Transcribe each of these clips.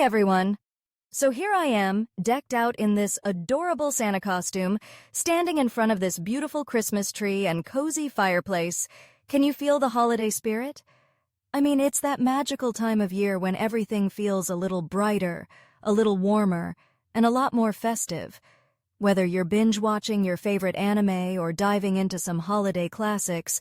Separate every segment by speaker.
Speaker 1: Hey everyone! So here I am, decked out in this adorable Santa costume, standing in front of this beautiful Christmas tree and cozy fireplace. Can you feel the holiday spirit? I mean, it's that magical time of year when everything feels a little brighter, a little warmer, and a lot more festive. Whether you're binge-watching your favorite anime or diving into some holiday classics,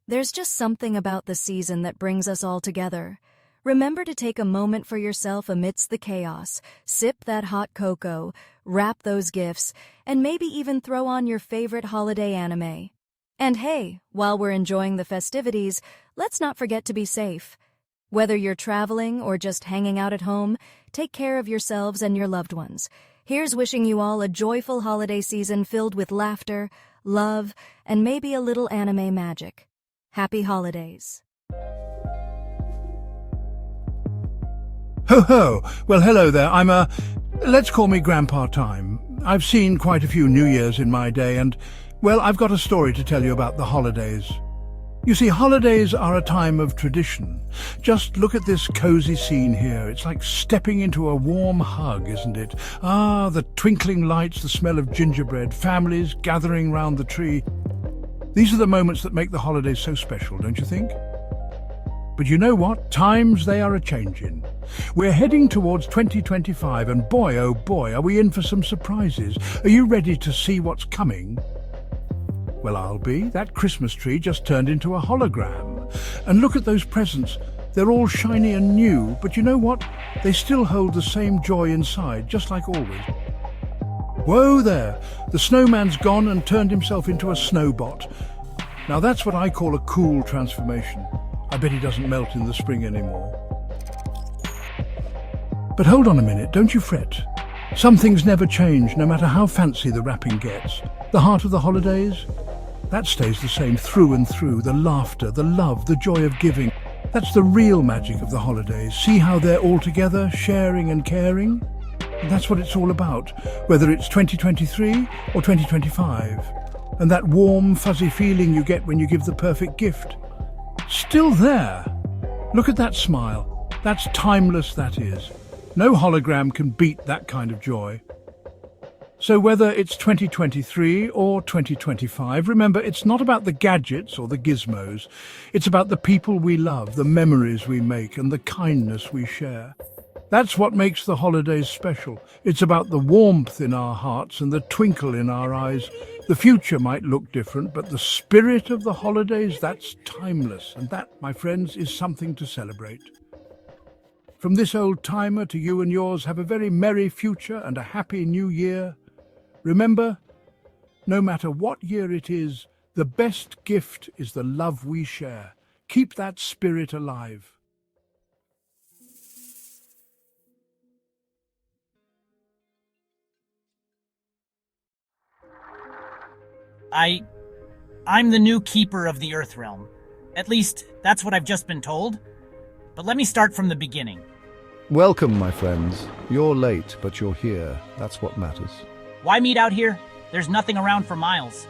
Speaker 1: there's just something about the season that brings us all together. Remember to take a moment for yourself amidst the chaos, sip that hot cocoa, wrap those gifts, and maybe even throw on your favorite holiday anime. And hey, while we're enjoying the festivities, let's not forget to be safe. Whether you're traveling or just hanging out at home, take care of yourselves and your loved ones. Here's wishing you all a joyful holiday season filled with laughter, love, and maybe a little anime magic. Happy holidays.
Speaker 2: Ho ho! Well, hello there. Let's call me Grandpa Time. I've seen quite a few New Years in my day and, well, I've got a story to tell you about the holidays. You see, holidays are a time of tradition. Just look at this cozy scene here. It's like stepping into a warm hug, isn't it? Ah, the twinkling lights, the smell of gingerbread, families gathering round the tree. These are the moments that make the holidays so special, don't you think? But you know what? Times they are a-changin'. We're heading towards 2025 and boy, oh boy, are we in for some surprises. Are you ready to see what's coming? Well, I'll be. That Christmas tree just turned into a hologram. And look at those presents. They're all shiny and new, but you know what? They still hold the same joy inside, just like always. Whoa there! The snowman's gone and turned himself into a snowbot. Now that's what I call a cool transformation. I bet he doesn't melt in the spring anymore. But hold on a minute, don't you fret. Some things never change, no matter how fancy the wrapping gets. The heart of the holidays? That stays the same through and through. The laughter, the love, the joy of giving. That's the real magic of the holidays. See how they're all together, sharing and caring? And that's what it's all about, whether it's 2023 or 2025. And that warm, fuzzy feeling you get when you give the perfect gift. Still there. Look at that smile. That's timeless, that is. No hologram can beat that kind of joy. So whether it's 2023 or 2025, remember, it's not about the gadgets or the gizmos. It's about the people we love, the memories we make, and the kindness we share. That's what makes the holidays special. It's about the warmth in our hearts and the twinkle in our eyes. The future might look different, but the spirit of the holidays, that's timeless. And that, my friends, is something to celebrate. From this old timer to you and yours, have a very merry future and a happy new year. Remember, no matter what year it is, the best gift is the love we share. Keep that spirit alive.
Speaker 3: I'm the new keeper of the Earth Realm. At least, that's what I've just been told. But let me start from the beginning.
Speaker 4: Welcome, my friends. You're late, but you're here. That's what matters.
Speaker 3: Why meet out here? There's nothing around for miles.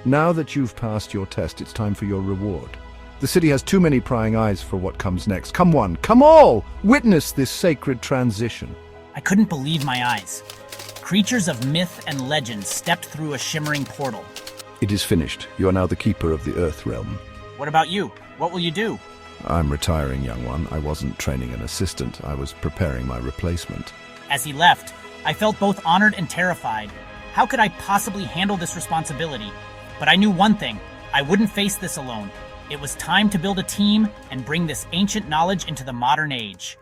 Speaker 4: Now that you've passed your test, it's time for your reward. The city has too many prying eyes for what comes next. Come one, come all! Witness this sacred transition.
Speaker 3: I couldn't believe my eyes. Creatures of myth and legend stepped through a shimmering portal.
Speaker 4: It is finished. You are now the keeper of the Earth Realm.
Speaker 3: What about you? What will you do?
Speaker 4: I'm retiring, young one. I wasn't training an assistant. I was preparing my replacement.
Speaker 3: As he left, I felt both honored and terrified. How could I possibly handle this responsibility? But I knew one thing. I wouldn't face this alone. It was time to build a team and bring this ancient knowledge into the modern age.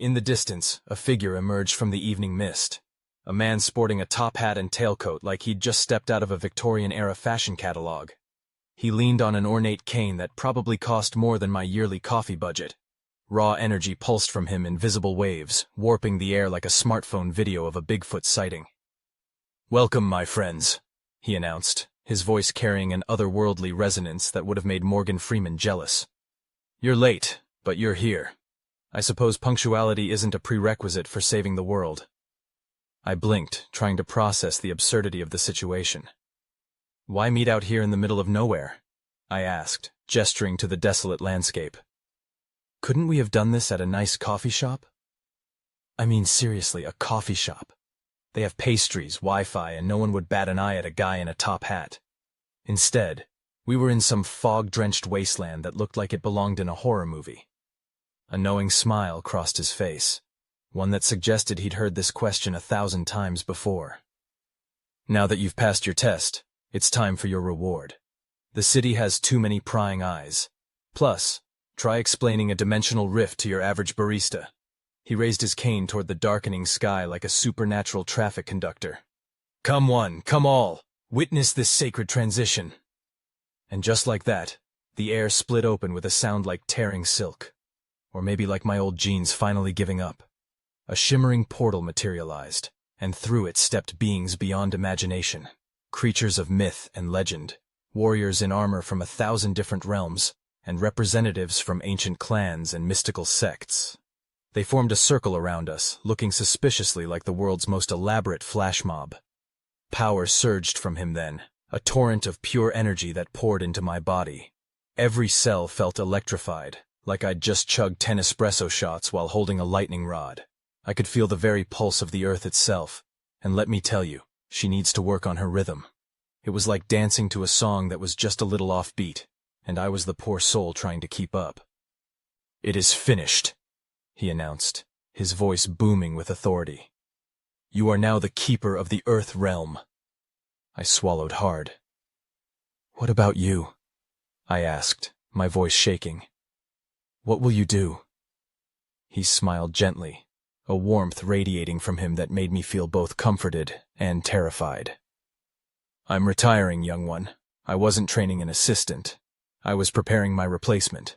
Speaker 5: In the distance, a figure emerged from the evening mist. A man sporting a top hat and tailcoat like he'd just stepped out of a Victorian-era fashion catalog. He leaned on an ornate cane that probably cost more than my yearly coffee budget. Raw energy pulsed from him in visible waves, warping the air like a smartphone video of a Bigfoot sighting. "Welcome, my friends," he announced, his voice carrying an otherworldly resonance that would have made Morgan Freeman jealous. "You're late, but you're here. I suppose punctuality isn't a prerequisite for saving the world." I blinked, trying to process the absurdity of the situation. "Why meet out here in the middle of nowhere?" I asked, gesturing to the desolate landscape. "Couldn't we have done this at a nice coffee shop?" I mean, seriously, a coffee shop. They have pastries, Wi-Fi, and no one would bat an eye at a guy in a top hat. Instead, we were in some fog-drenched wasteland that looked like it belonged in a horror movie. A knowing smile crossed his face, one that suggested he'd heard this question 1,000 times before. "Now that you've passed your test, it's time for your reward. The city has too many prying eyes. Plus, try explaining a dimensional rift to your average barista." He raised his cane toward the darkening sky like a supernatural traffic conductor. "Come one, come all, witness this sacred transition." And just like that, the air split open with a sound like tearing silk. Or maybe like my old jeans finally giving up. A shimmering portal materialized, and through it stepped beings beyond imagination. Creatures of myth and legend, warriors in armor from 1,000 different realms, and representatives from ancient clans and mystical sects. They formed a circle around us, looking suspiciously like the world's most elaborate flash mob. Power surged from him then, a torrent of pure energy that poured into my body. Every cell felt electrified, like I'd just chugged 10 espresso shots while holding a lightning rod. I could feel the very pulse of the earth itself, and let me tell you, she needs to work on her rhythm. It was like dancing to a song that was just a little offbeat, and I was the poor soul trying to keep up. "It is finished," he announced, his voice booming with authority. "You are now the keeper of the Earth realm." I swallowed hard. "What about you?" I asked, my voice shaking. "What will you do?" He smiled gently, a warmth radiating from him that made me feel both comforted and terrified. "I'm retiring, young one. I wasn't training an assistant. I was preparing my replacement.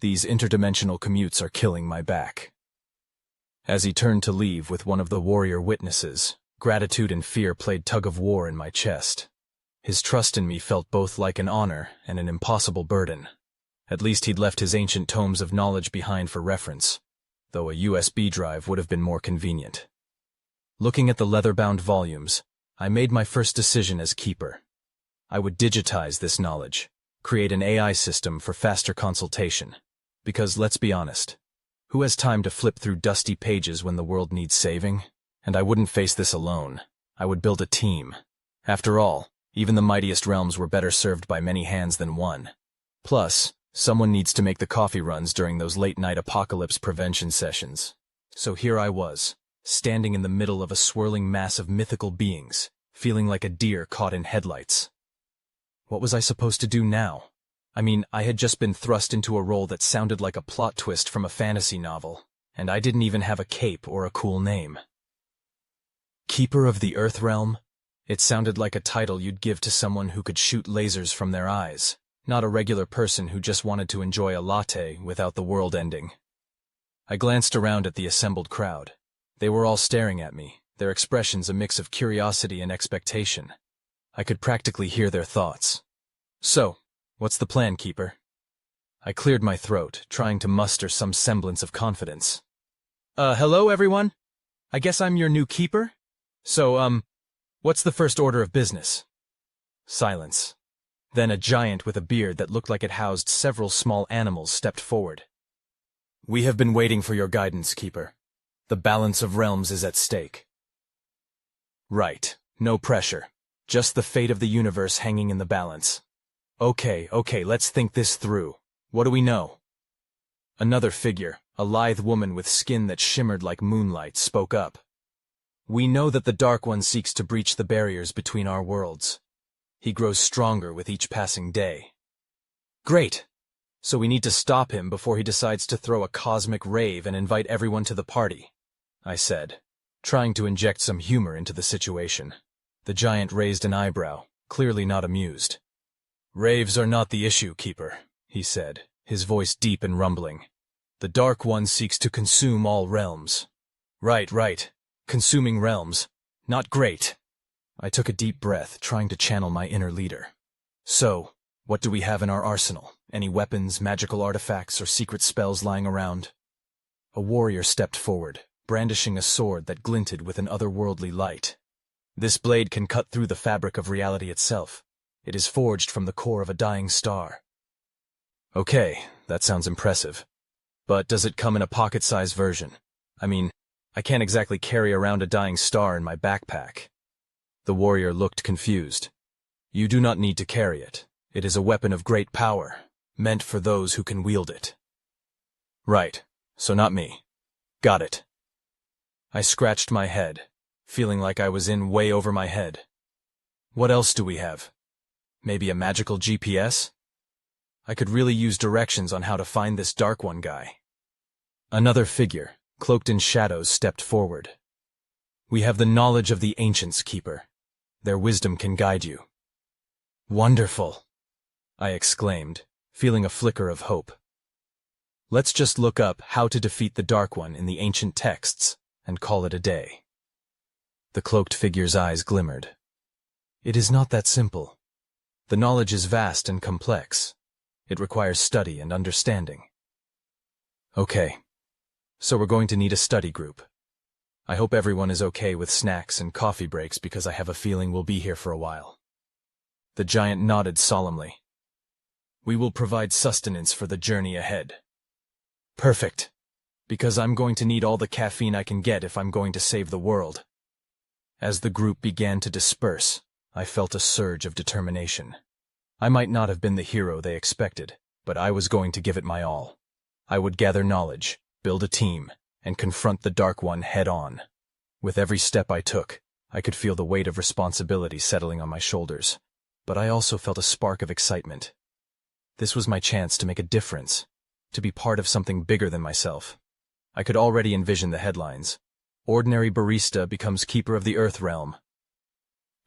Speaker 5: These interdimensional commutes are killing my back." As he turned to leave with one of the warrior witnesses, gratitude and fear played tug-of-war in my chest. His trust in me felt both like an honor and an impossible burden. At least he'd left his ancient tomes of knowledge behind for reference, though a USB drive would have been more convenient. Looking at the leather-bound volumes, I made my first decision as keeper. I would digitize this knowledge, create an AI system for faster consultation. Because, let's be honest, who has time to flip through dusty pages when the world needs saving? And I wouldn't face this alone. I would build a team. After all, even the mightiest realms were better served by many hands than one. Plus, someone needs to make the coffee runs during those late-night apocalypse prevention sessions. So here I was, standing in the middle of a swirling mass of mythical beings, feeling like a deer caught in headlights. What was I supposed to do now? I mean, I had just been thrust into a role that sounded like a plot twist from a fantasy novel, and I didn't even have a cape or a cool name. Keeper of the Earth Realm? It sounded like a title you'd give to someone who could shoot lasers from their eyes, not a regular person who just wanted to enjoy a latte without the world ending. I glanced around at the assembled crowd. They were all staring at me, their expressions a mix of curiosity and expectation. I could practically hear their thoughts. "So, what's the plan, Keeper?" I cleared my throat, trying to muster some semblance of confidence. Hello, everyone? I guess I'm your new Keeper? So, what's the first order of business?" Silence. Then a giant with a beard that looked like it housed several small animals stepped forward. "We have been waiting for your guidance, Keeper. The balance of realms is at stake." "Right. No pressure. Just the fate of the universe hanging in the balance. Okay, let's think this through. What do we know?" Another figure, a lithe woman with skin that shimmered like moonlight, spoke up. "We know that the Dark One seeks to breach the barriers between our worlds. He grows stronger with each passing day." "Great! So we need to stop him before he decides to throw a cosmic rave and invite everyone to the party, I said, trying to inject some humor into the situation. The giant raised an eyebrow, clearly not amused. Raves are not the issue, Keeper, he said, his voice deep and rumbling. The Dark One seeks to consume all realms. Right. Consuming realms. Not great. I took a deep breath, trying to channel my inner leader. So, what do we have in our arsenal? Any weapons, magical artifacts, or secret spells lying around? A warrior stepped forward, brandishing a sword that glinted with an otherworldly light. This blade can cut through the fabric of reality itself. It is forged from the core of a dying star. Okay, that sounds impressive. But does it come in a pocket-sized version? I mean, I can't exactly carry around a dying star in my backpack. The warrior looked confused. You do not need to carry it. It is a weapon of great power, meant for those who can wield it. Right, so not me. Got it. I scratched my head, feeling like I was in way over my head. What else do we have? Maybe a magical GPS? I could really use directions on how to find this Dark One guy. Another figure, cloaked in shadows, stepped forward. We have the knowledge of the ancients, Keeper. Their wisdom can guide you. Wonderful, I exclaimed, feeling a flicker of hope. Let's just look up how to defeat the Dark One in the ancient texts and call it a day. The cloaked figure's eyes glimmered. It is not that simple. The knowledge is vast and complex. It requires study and understanding. Okay, so we're going to need a study group. I hope everyone is okay with snacks and coffee breaks because I have a feeling we'll be here for a while. The giant nodded solemnly. We will provide sustenance for the journey ahead. Perfect, because I'm going to need all the caffeine I can get if I'm going to save the world. As the group began to disperse, I felt a surge of determination. I might not have been the hero they expected, but I was going to give it my all. I would gather knowledge, build a team, and confront the Dark One head-on. With every step I took, I could feel the weight of responsibility settling on my shoulders, but I also felt a spark of excitement. This was my chance to make a difference, to be part of something bigger than myself. I could already envision the headlines. Ordinary barista becomes keeper of the Earth realm.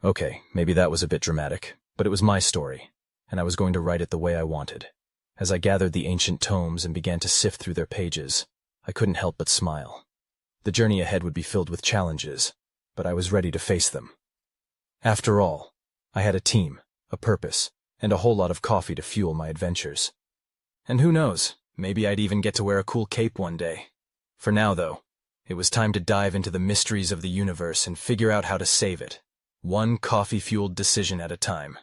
Speaker 5: Okay, maybe that was a bit dramatic, but it was my story, and I was going to write it the way I wanted. As I gathered the ancient tomes and began to sift through their pages, I couldn't help but smile. The journey ahead would be filled with challenges, but I was ready to face them. After all, I had a team, a purpose, and a whole lot of coffee to fuel my adventures. And who knows, maybe I'd even get to wear a cool cape one day. For now, though, it was time to dive into the mysteries of the universe and figure out how to save it, one coffee-fueled decision at a time.